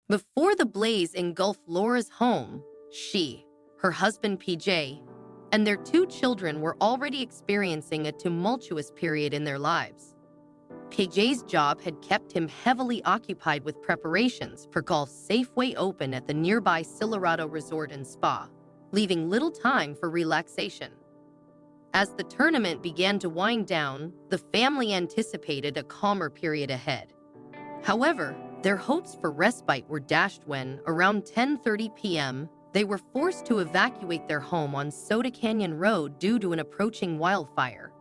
Before the blaze engulfed Laura's home, she, her husband PJ, and their two children were already experiencing a tumultuous period in their lives. PJ's job had kept him heavily occupied with preparations for golf's Safeway Open at the nearby Silverado Resort and Spa, leaving little time for relaxation. As the tournament began to wind down, the family anticipated a calmer period ahead. However, their hopes for respite were dashed when, around 10:30 p.m., they were forced to evacuate their home on Soda Canyon Road due to an approaching wildfire.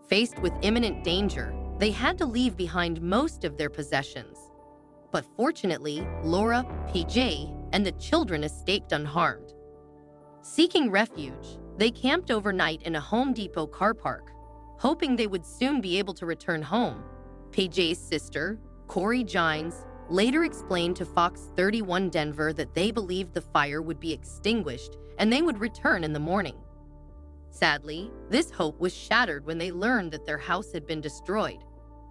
Faced with imminent danger, they had to leave behind most of their possessions. But fortunately, Laura, PJ, and the children escaped unharmed. Seeking refuge, they camped overnight in a Home Depot car park, hoping they would soon be able to return home. PJ's sister, Corey Gines, later explained to Fox 31 Denver that they believed the fire would be extinguished and they would return in the morning. Sadly, this hope was shattered when they learned that their house had been destroyed.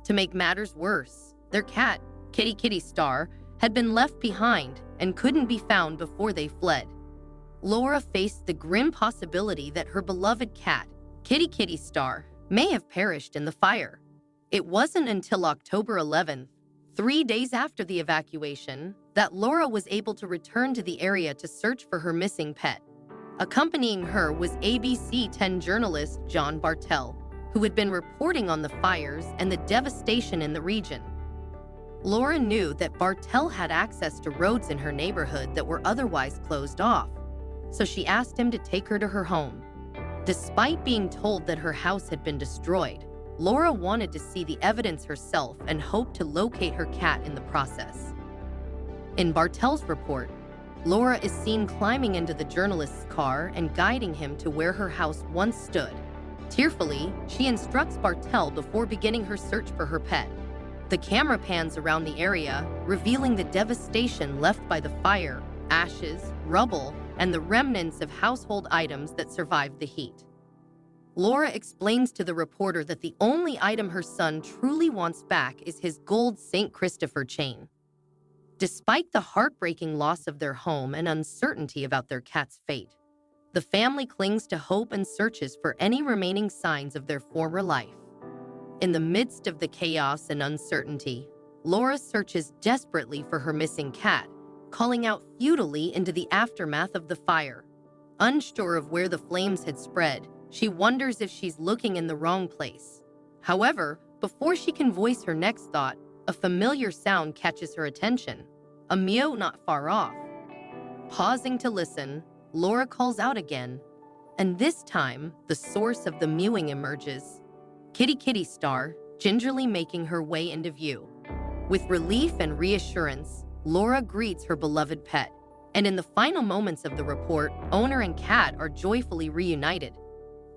To make matters worse, their cat, Kitty Star, had been left behind and couldn't be found before they fled. Laura faced the grim possibility that her beloved cat, Kitty Star, may have perished in the fire. It wasn't until October 11th, 3 days after the evacuation, that Laura was able to return to the area to search for her missing pet. Accompanying her was ABC 10 journalist John Bartel, who had been reporting on the fires and the devastation in the region. Laura knew that Bartel had access to roads in her neighborhood that were otherwise closed off, so she asked him to take her to her home. Despite being told that her house had been destroyed, Laura wanted to see the evidence herself and hoped to locate her cat in the process. In Bartel's report, Laura is seen climbing into the journalist's car and guiding him to where her house once stood. Tearfully, she instructs Bartel before beginning her search for her pet. The camera pans around the area, revealing the devastation left by the fire, ashes, rubble, and the remnants of household items that survived the heat. Laura explains to the reporter that the only item her son truly wants back is his gold St. Christopher chain. Despite the heartbreaking loss of their home and uncertainty about their cat's fate, the family clings to hope and searches for any remaining signs of their former life. In the midst of the chaos and uncertainty, Laura searches desperately for her missing cat, calling out futilely into the aftermath of the fire. Unsure of where the flames had spread, she wonders if she's looking in the wrong place. However, before she can voice her next thought, a familiar sound catches her attention, a meow not far off. Pausing to listen, Laura calls out again, and this time, the source of the mewing emerges. Kitty Star, gingerly making her way into view. With relief and reassurance, Laura greets her beloved pet, and in the final moments of the report, owner and cat are joyfully reunited.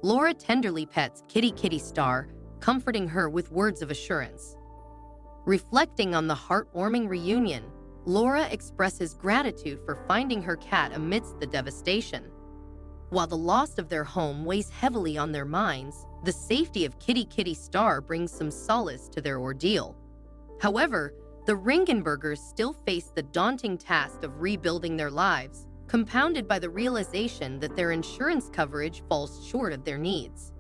Laura tenderly pets Kitty Star, comforting her with words of assurance. Reflecting on the heartwarming reunion, Laura expresses gratitude for finding her cat amidst the devastation. While the loss of their home weighs heavily on their minds, the safety of Kitty Star brings some solace to their ordeal. However, the Ringenbergers still face the daunting task of rebuilding their lives, compounded by the realization that their insurance coverage falls short of their needs.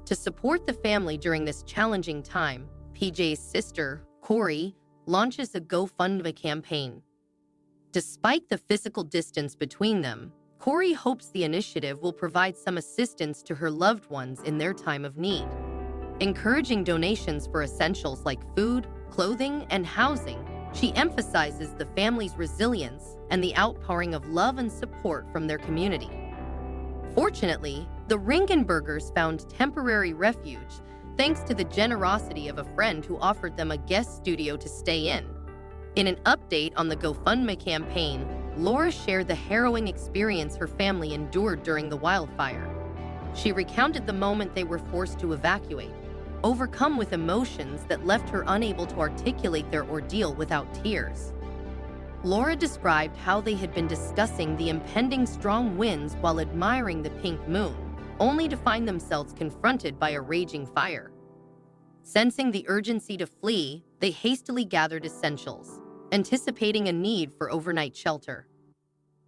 To support the family during this challenging time, PJ's sister, Corey, launches a GoFundMe campaign. Despite the physical distance between them, Corey hopes the initiative will provide some assistance to her loved ones in their time of need. Encouraging donations for essentials like food, clothing, and housing, she emphasizes the family's resilience and the outpouring of love and support from their community. Fortunately, the Ringenbergers found temporary refuge thanks to the generosity of a friend who offered them a guest studio to stay in. In an update on the GoFundMe campaign, Laura shared the harrowing experience her family endured during the wildfire. She recounted the moment they were forced to evacuate, overcome with emotions that left her unable to articulate their ordeal without tears. Laura described how they had been discussing the impending strong winds while admiring the pink moon, only to find themselves confronted by a raging fire. Sensing the urgency to flee, they hastily gathered essentials, anticipating a need for overnight shelter.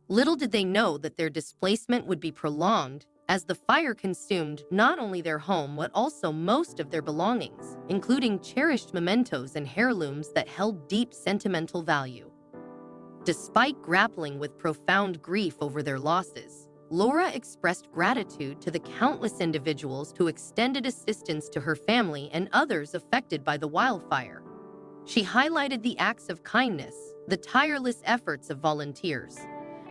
Little did they know that their displacement would be prolonged, as the fire consumed not only their home but also most of their belongings, including cherished mementos and heirlooms that held deep sentimental value. Despite grappling with profound grief over their losses, Laura expressed gratitude to the countless individuals who extended assistance to her family and others affected by the wildfire. She highlighted the acts of kindness, the tireless efforts of volunteers,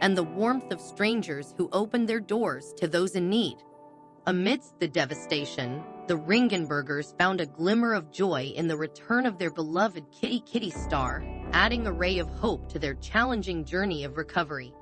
and the warmth of strangers who opened their doors to those in need. Amidst the devastation, the Ringenbergers found a glimmer of joy in the return of their beloved Kitty Star, adding a ray of hope to their challenging journey of recovery.